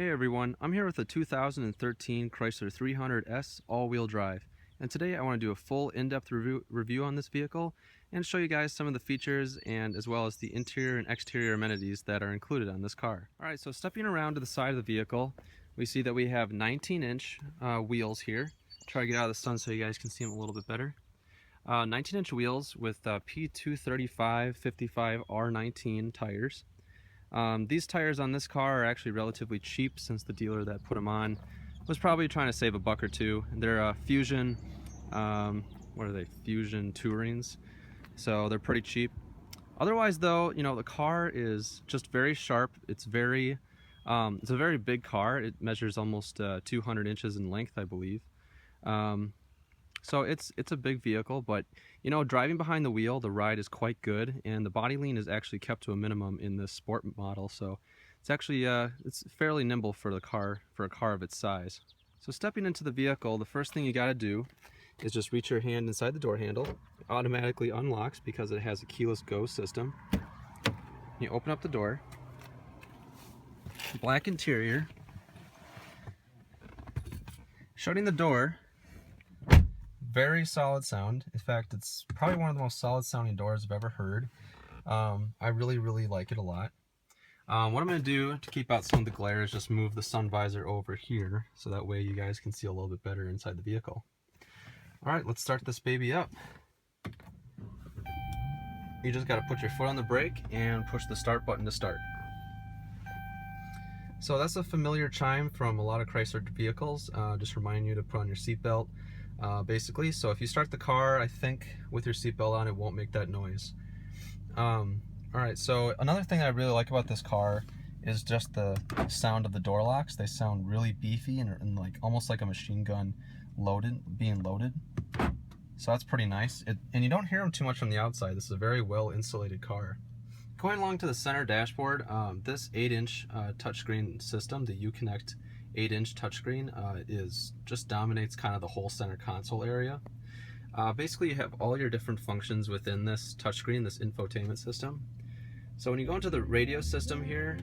Hey everyone, I'm here with a 2013 Chrysler 300S all-wheel drive, and today I want to do a full in-depth review on this vehicle and show you guys some of the features and as well as the interior and exterior amenities that are included on this car. Alright, so stepping around to the side of the vehicle, we see that we have 19-inch wheels here. Try to get out of the sun so you guys can see them a little bit better. 19-inch wheels with P235 55 R19 tires. These tires on this car are actually relatively cheap since the dealer that put them on was probably trying to save a buck or two. They're Fusion, what are they? Fusion Tourings, so they're pretty cheap. Otherwise though, you know, the car is just very sharp. It's a very big car. It measures almost 200 inches in length, I believe. So it's a big vehicle, but you know, driving behind the wheel, the ride is quite good, and the body lean is actually kept to a minimum in this sport model. So it's actually it's fairly nimble for a car of its size. So stepping into the vehicle, the first thing you got to do is just reach your hand inside the door handle. It automatically unlocks because it has a keyless go system. You open up the door. Black interior. Shutting the door. Very solid sound. In fact, it's probably one of the most solid sounding doors I've ever heard. I really like it a lot. What I'm going to do to keep out some of the glare is just move the sun visor over here, so that way you guys can see a little bit better inside the vehicle. Alright, let's start this baby up. You just got to put your foot on the brake and push the start button to start. So that's a familiar chime from a lot of Chrysler vehicles, just reminding you to put on your seatbelt. Basically, so if you start the car, I think with your seatbelt on, it won't make that noise. Alright, so another thing I really like about this car is just the sound of the door locks. They sound really beefy and like almost like a machine gun being loaded. So that's pretty nice. And you don't hear them too much from the outside. This is a very well insulated car. Going along to the center dashboard, this 8-inch touchscreen system, the Uconnect 8-inch touchscreen, just dominates kind of the whole center console area. Basically, you have all your different functions within this touchscreen, this infotainment system. So when you go into the radio system here,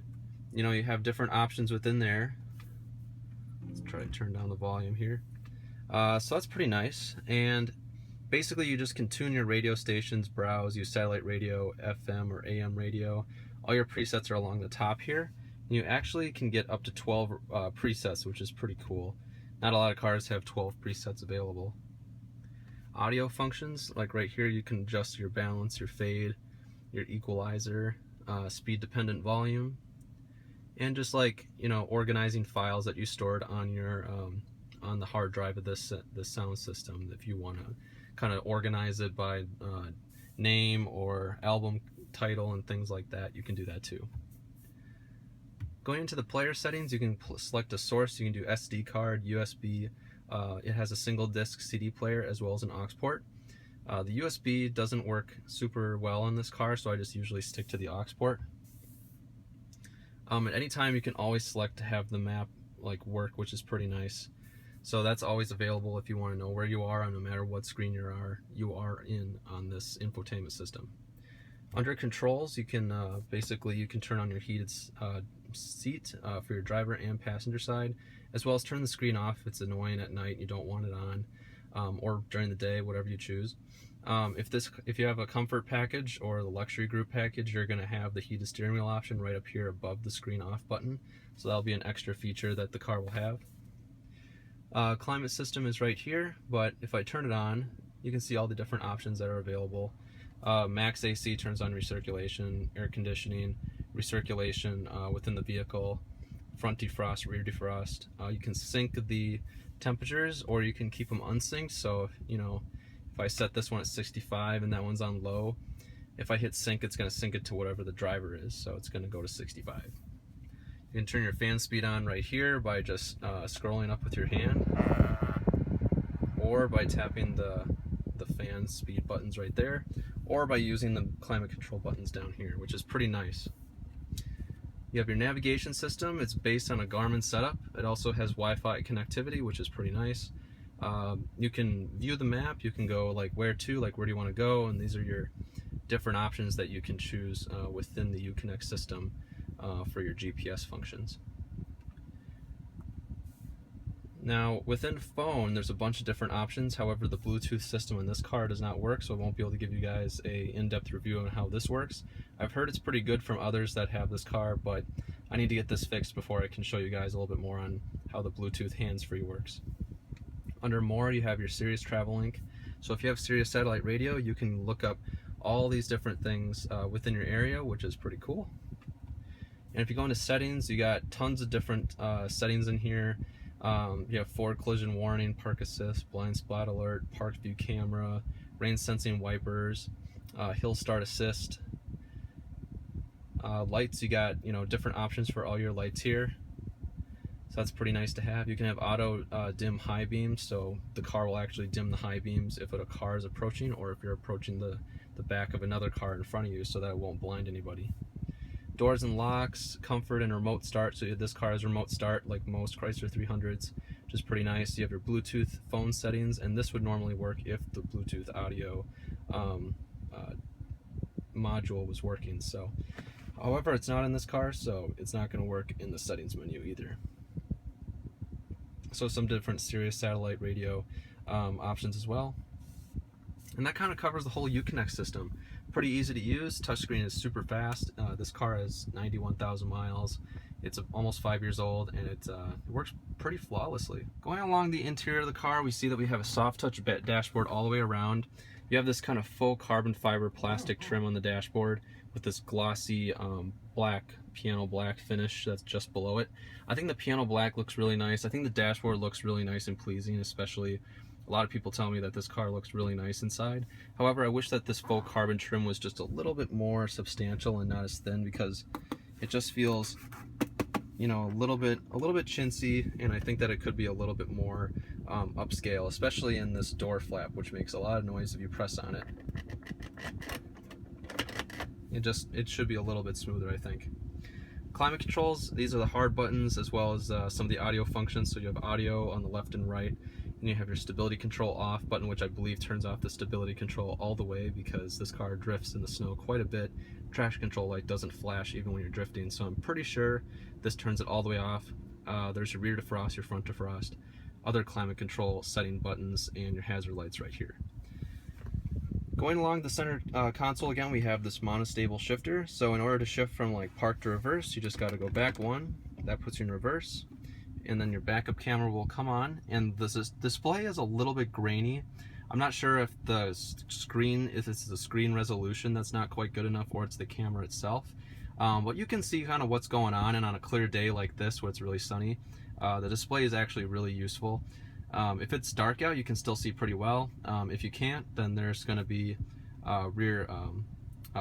you know, you have different options within there. Let's try to turn down the volume here. So that's pretty nice. And basically, you just can tune your radio stations, browse, use satellite radio, FM or AM radio. All your presets are along the top here. You actually can get up to 12 presets, which is pretty cool. Not a lot of cars have 12 presets available. Audio functions, like right here, you can adjust your balance, your fade, your equalizer, speed dependent volume, and just like, you know, organizing files that you stored on your on the hard drive of this sound system. If you want to kind of organize it by name or album title and things like that, you can do that too. Going into the player settings, you can select a source. You can do SD card, USB. It has a single disc CD player as well as an aux port. The USB doesn't work super well on this car, so I just usually stick to the aux port. At any time, you can always select to have the map like work, which is pretty nice. So that's always available if you want to know where you are, no matter what screen you are in on this infotainment system. Under controls, you can basically you can turn on your heated seat for your driver and passenger side, as well as turn the screen off if it's annoying at night and you don't want it on, or during the day, whatever you choose. If you have a comfort package or the luxury group package, you're going to have the heated steering wheel option right up here above the screen off button, so that'll be an extra feature that the car will have. Climate system is right here, but if I turn it on, you can see all the different options that are available. Max AC turns on recirculation, air conditioning, recirculation within the vehicle, front defrost, rear defrost. You can sync the temperatures, or you can keep them unsynced. So, you know, if I set this one at 65 and that one's on low, if I hit sync, it's going to sync it to whatever the driver is, so it's going to go to 65. You can turn your fan speed on right here by just scrolling up with your hand, or by tapping the fan speed buttons right there, or by using the climate control buttons down here, which is pretty nice. You have your navigation system. It's based on a Garmin setup. It also has Wi-Fi connectivity, which is pretty nice. You can view the map. You can go like where do you want to go, and these are your different options that you can choose within the Uconnect system for your GPS functions. Now, within phone, there's a bunch of different options. However, the Bluetooth system in this car does not work, so I won't be able to give you guys a in-depth review on how this works. I've heard it's pretty good from others that have this car, but I need to get this fixed before I can show you guys a little bit more on how the Bluetooth hands-free works. Under More, you have your Sirius Travel Link. So if you have Sirius Satellite Radio, you can look up all these different things within your area, which is pretty cool. And if you go into settings, you got tons of different settings in here. You have forward collision warning, park assist, blind spot alert, park view camera, rain sensing wipers, hill start assist. Lights, you got different options for all your lights here. So that's pretty nice to have. You can have auto dim high beams, so the car will actually dim the high beams if a car is approaching, or if you're approaching the back of another car in front of you, so that it won't blind anybody. Doors and locks, comfort, and remote start. So this car has remote start like most Chrysler 300s, which is pretty nice. You have your Bluetooth phone settings, and this would normally work if the Bluetooth audio module was working. So, however, it's not in this car, so it's not going to work in the settings menu either. So some different Sirius satellite radio options as well. And that kind of covers the whole Uconnect system. Pretty easy to use. Touchscreen is super fast. This car has 91,000 miles. It's almost 5 years old, and it works pretty flawlessly. Going along the interior of the car, we see that we have a soft touch dashboard all the way around. You have this kind of faux carbon fiber plastic trim on the dashboard with this glossy piano black finish that's just below it. I think the piano black looks really nice. I think the dashboard looks really nice and pleasing, especially a lot of people tell me that this car looks really nice inside. However, I wish that this faux carbon trim was just a little bit more substantial and not as thin, because it just feels, a little bit chintzy, and I think that it could be a little bit more upscale, especially in this door flap, which makes a lot of noise if you press on it. It should be a little bit smoother, I think. Climate controls, these are the hard buttons, as well as some of the audio functions. So you have audio on the left and right, and you have your stability control off button, which I believe turns off the stability control all the way, because this car drifts in the snow quite a bit. Traction control light doesn't flash even when you're drifting, so I'm pretty sure this turns it all the way off. There's your rear defrost, your front defrost, other climate control setting buttons, and your hazard lights right here. Going along the center console again, we have this monostable shifter. So in order to shift from like park to reverse, you just got to go back one. That puts you in reverse, and then your backup camera will come on. And this display is a little bit grainy. I'm not sure if the screen, if it's the screen resolution that's not quite good enough, or it's the camera itself. But you can see kind of what's going on, and on a clear day like this where it's really sunny, the display is actually really useful. If it's dark out, you can still see pretty well. If you can't, then there's going to be rear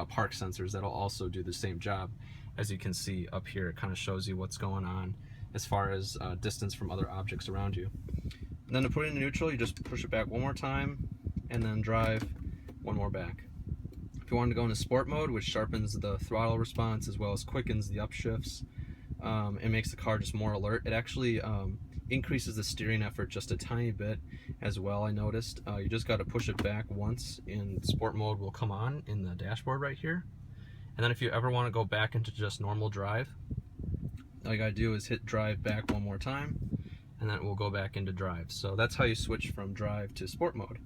park sensors that'll also do the same job. As you can see up here, it kind of shows you what's going on as far as distance from other objects around you. And then to put it in neutral, you just push it back one more time, and then drive one more back. If you want to go into sport mode, which sharpens the throttle response as well as quickens the upshifts, it makes the car just more alert. It actually increases the steering effort just a tiny bit as well, I noticed. You just got to push it back once, and sport mode will come on in the dashboard right here. And then if you ever want to go back into just normal drive, all you got to do is hit drive back one more time, and then it will go back into drive. So that's how you switch from drive to sport mode.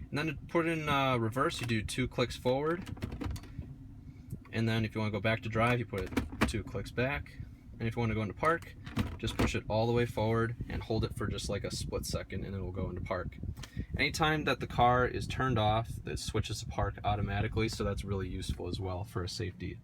And then to put it in reverse, you do 2 clicks forward, and then if you want to go back to drive, you put it 2 clicks back. And if you want to go into park, just push it all the way forward and hold it for just like a split second, and it will go into park. Anytime that the car is turned off, it switches to park automatically, so that's really useful as well for a safety.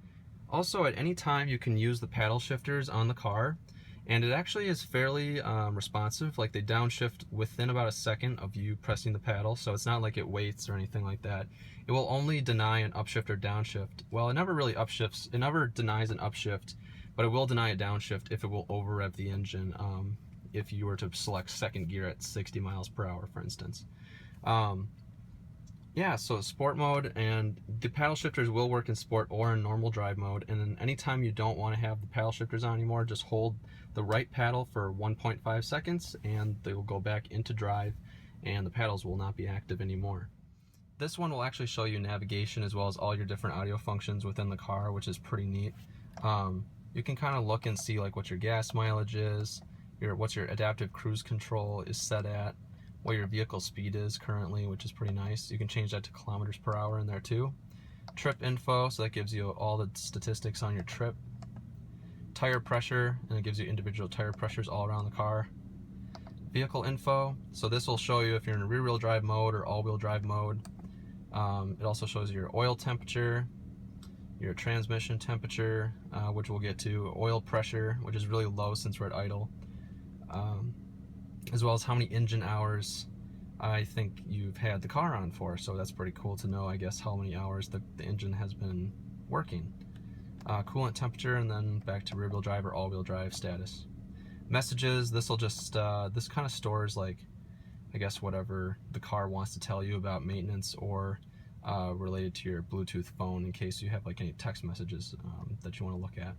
Also, at any time you can use the paddle shifters on the car, and it actually is fairly responsive. Like, they downshift within about a second of you pressing the paddle, so it's not like it waits or anything like that. It will only deny an upshift or downshift. Well, it never really upshifts, it never denies an upshift, but it will deny a downshift if it will over rev the engine, if you were to select second gear at 60 miles per hour, for instance. Yeah, so sport mode, and the paddle shifters will work in sport or in normal drive mode. And then anytime you don't want to have the paddle shifters on anymore, just hold the right paddle for 1.5 seconds and they will go back into drive, and the paddles will not be active anymore. This one will actually show you navigation as well as all your different audio functions within the car, which is pretty neat. You can kind of look and see like what your gas mileage is, what your adaptive cruise control is set at, what your vehicle speed is currently, which is pretty nice. You can change that to kilometers per hour in there too. Trip info, so that gives you all the statistics on your trip. Tire pressure, and it gives you individual tire pressures all around the car. Vehicle info, so this will show you if you're in a rear-wheel drive mode or all-wheel drive mode. It also shows your oil temperature, your transmission temperature, which we'll get to, oil pressure, which is really low since we're at idle, as well as how many engine hours I think you've had the car on for. So that's pretty cool to know, I guess, how many hours the engine has been working. Coolant temperature, and then back to rear-wheel drive or all-wheel drive status. Messages, this will just, this kind of stores, like, I guess whatever the car wants to tell you about maintenance or related to your Bluetooth phone, in case you have like any text messages that you want to look at.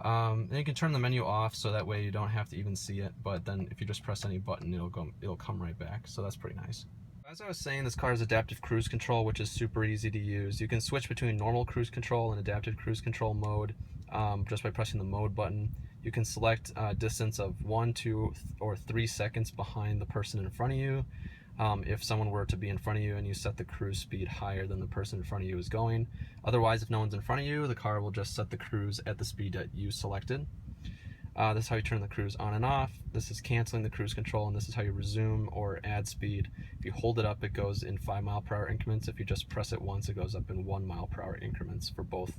And you can turn the menu off, so that way you don't have to even see it, but then if you just press any button, it'll come right back, so that's pretty nice. As I was saying, this car has adaptive cruise control, which is super easy to use. You can switch between normal cruise control and adaptive cruise control mode just by pressing the mode button. You can select a distance of 1, 2, or 3 seconds behind the person in front of you. If someone were to be in front of you and you set the cruise speed higher than the person in front of you is going. Otherwise, if no one's in front of you, the car will just set the cruise at the speed that you selected. This is how you turn the cruise on and off. This is canceling the cruise control, and this is how you resume or add speed. If you hold it up, it goes in 5-mile-per-hour increments. If you just press it once, it goes up in 1-mile-per-hour increments for both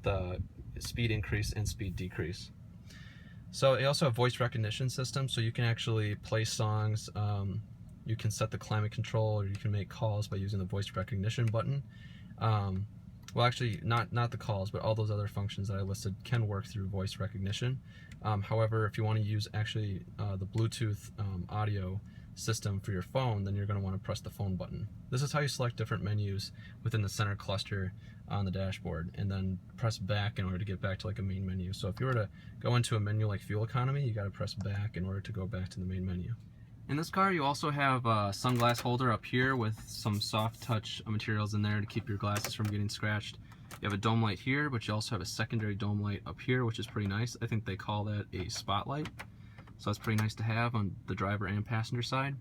the speed increase and speed decrease. So they also have voice recognition system, so you can actually play songs. You can set the climate control, or you can make calls by using the voice recognition button. Well, actually, not the calls, but all those other functions that I listed can work through voice recognition. However, if you want to use actually the Bluetooth audio system for your phone, then you're going to want to press the phone button. This is how you select different menus within the center cluster on the dashboard, and then press back in order to get back to like a main menu. So if you were to go into a menu like fuel economy, you got to press back in order to go back to the main menu. In this car, you also have a sunglass holder up here with some soft touch materials in there to keep your glasses from getting scratched. You have a dome light here, but you also have a secondary dome light up here, which is pretty nice. I think they call that a spotlight. So that's pretty nice to have on the driver and passenger side.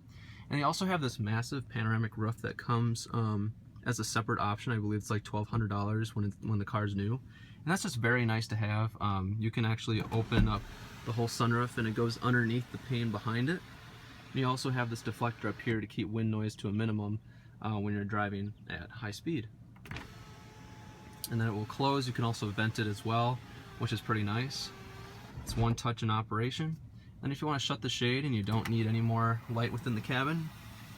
And you also have this massive panoramic roof that comes as a separate option. I believe it's like $1,200 when the car's new. And that's just very nice to have. You can actually open up the whole sunroof, and it goes underneath the pane behind it. And you also have this deflector up here to keep wind noise to a minimum when you're driving at high speed. And then it will close. You can also vent it as well, which is pretty nice. It's one touch in operation. And if you want to shut the shade and you don't need any more light within the cabin,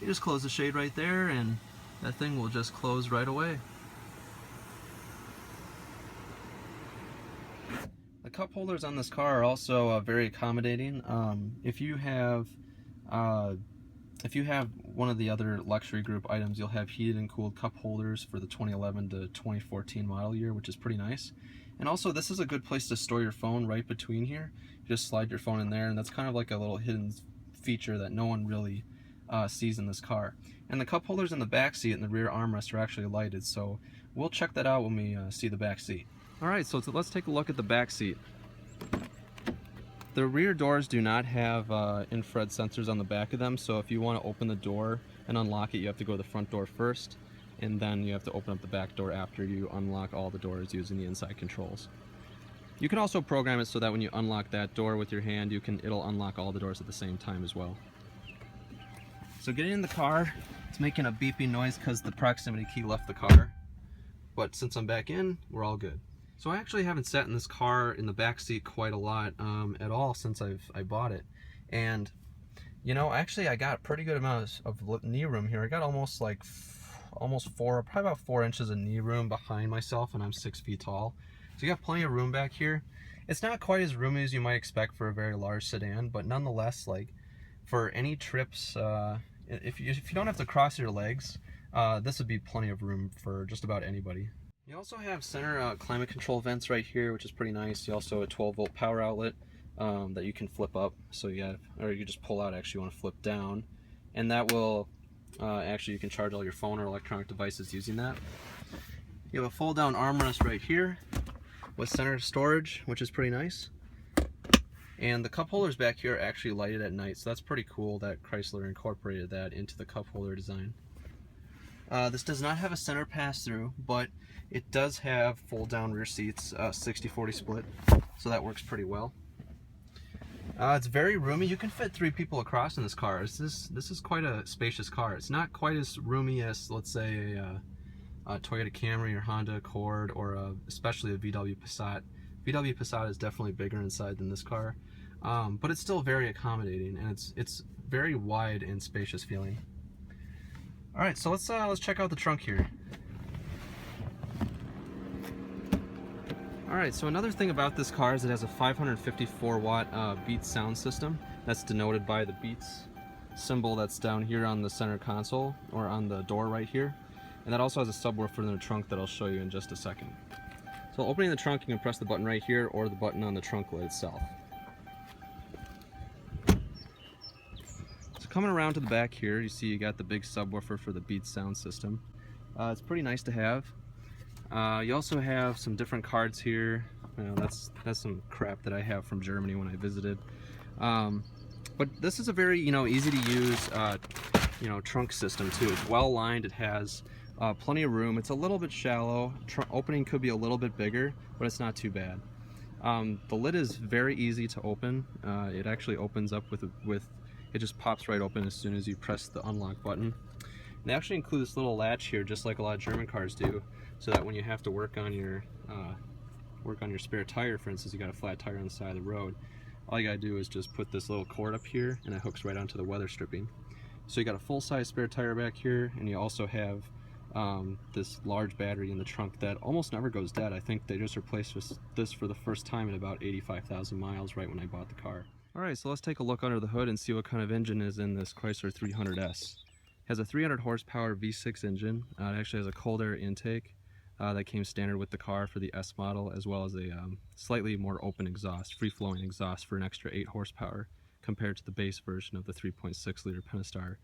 you just close the shade right there, and that thing will just close right away. The cup holders on this car are also very accommodating. If you have one of the other luxury group items, you'll have heated and cooled cup holders for the 2011 to 2014 model year, which is pretty nice. And also, this is a good place to store your phone right between here. You just slide your phone in there, and that's kind of like a little hidden feature that no one really sees in this car. And the cup holders in the back seat and the rear armrest are actually lighted, so we'll check that out when we see the back seat. Alright, so let's take a look at the back seat. The rear doors do not have infrared sensors on the back of them, so if you want to open the door and unlock it, you have to go to the front door first, and then you have to open up the back door after you unlock all the doors using the inside controls. You can also program it so that when you unlock that door with your hand, it'll unlock all the doors at the same time as well. So getting in the car, it's making a beeping noise because the proximity key left the car, but since I'm back in, we're all good. So I actually haven't sat in this car in the back seat quite a lot at all since I bought it. And you know, actually I got a pretty good amount of knee room here. I got almost 4 inches of knee room behind myself, and I'm 6 feet tall. So you got plenty of room back here. It's not quite as roomy as you might expect for a very large sedan, but nonetheless, like for any trips, if you don't have to cross your legs, this would be plenty of room for just about anybody. You also have center climate control vents right here, which is pretty nice. You also have a 12-volt power outlet that you can flip up. So or you just pull out. Actually, you want to flip down, and that will actually you can charge all your phone or electronic devices using that. You have a fold-down armrest right here with center storage, which is pretty nice. And the cup holders back here are actually lighted at night, so that's pretty cool that Chrysler incorporated that into the cup holder design. This does not have a center pass-through, but it does have fold-down rear seats, 60-40 split, so that works pretty well. It's very roomy. You can fit 3 people across in this car. This is quite a spacious car. It's not quite as roomy as, let's say, a Toyota Camry or Honda Accord, or especially a VW Passat. VW Passat is definitely bigger inside than this car, but it's still very accommodating, and it's very wide and spacious feeling. All right, so let's check out the trunk here. All right, so another thing about this car is it has a 554 watt Beats sound system. That's denoted by the Beats symbol that's down here on the center console, or on the door right here. And that also has a subwoofer in the trunk that I'll show you in just a second. So opening the trunk, you can press the button right here or the button on the trunk lid itself. So coming around to the back here, you see you got the big subwoofer for the Beats sound system. It's pretty nice to have. You also have some different cards here. That's some crap that I have from Germany when I visited. But this is a very easy to use trunk system too. It's well lined. It has plenty of room. It's a little bit shallow. Opening could be a little bit bigger, but it's not too bad. The lid is very easy to open. It actually opens up with it just pops right open as soon as you press the unlock button. And they actually include this little latch here, just like a lot of German cars do, so that when you have to work on your spare tire, for instance, you got a flat tire on the side of the road, all you gotta do is just put this little cord up here, and it hooks right onto the weather stripping. So you got a full-size spare tire back here, and you also have this large battery in the trunk that almost never goes dead. I think they just replaced this for the first time in about 85,000 miles right when I bought the car. Alright, so let's take a look under the hood and see what kind of engine is in this Chrysler 300S. It has a 300 horsepower V6 engine. It actually has a cold air intake that came standard with the car for the S model, as well as a slightly more open exhaust, free-flowing exhaust for an extra 8 horsepower compared to the base version of the 3.6 liter Pentastar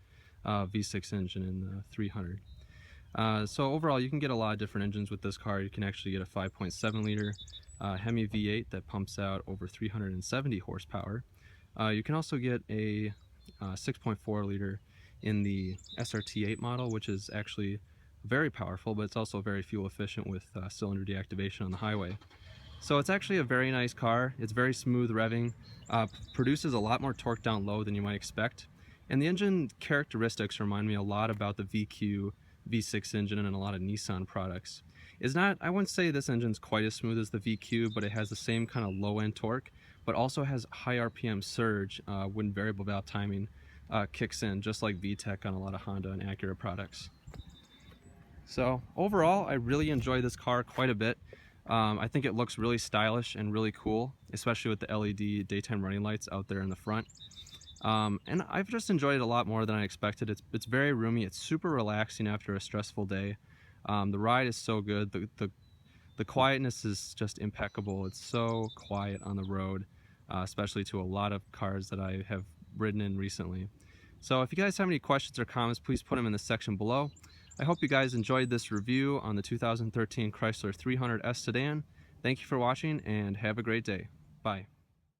V6 engine in the 300. So overall, you can get a lot of different engines with this car. You can actually get a 5.7 liter Hemi V8 that pumps out over 370 horsepower. You can also get a 6.4 liter in the SRT8 model, which is actually very powerful, but it's also very fuel efficient with cylinder deactivation on the highway. So it's actually a very nice car. It's very smooth revving, produces a lot more torque down low than you might expect, and the engine characteristics remind me a lot about the VQ V6 engine and a lot of Nissan products. I wouldn't say this engine's quite as smooth as the VQ, but it has the same kind of low-end torque, but also has high RPM surge when variable valve timing kicks in, just like VTEC on a lot of Honda and Acura products. So overall, I really enjoy this car quite a bit. I think it looks really stylish and really cool, especially with the LED daytime running lights out there in the front. And I've just enjoyed it a lot more than I expected. It's very roomy. It's super relaxing after a stressful day. The ride is so good. The quietness is just impeccable. It's so quiet on the road, especially to a lot of cars that I have ridden in recently. So if you guys have any questions or comments, please put them in the section below. I hope you guys enjoyed this review on the 2013 Chrysler 300S sedan. Thank you for watching, and have a great day. Bye.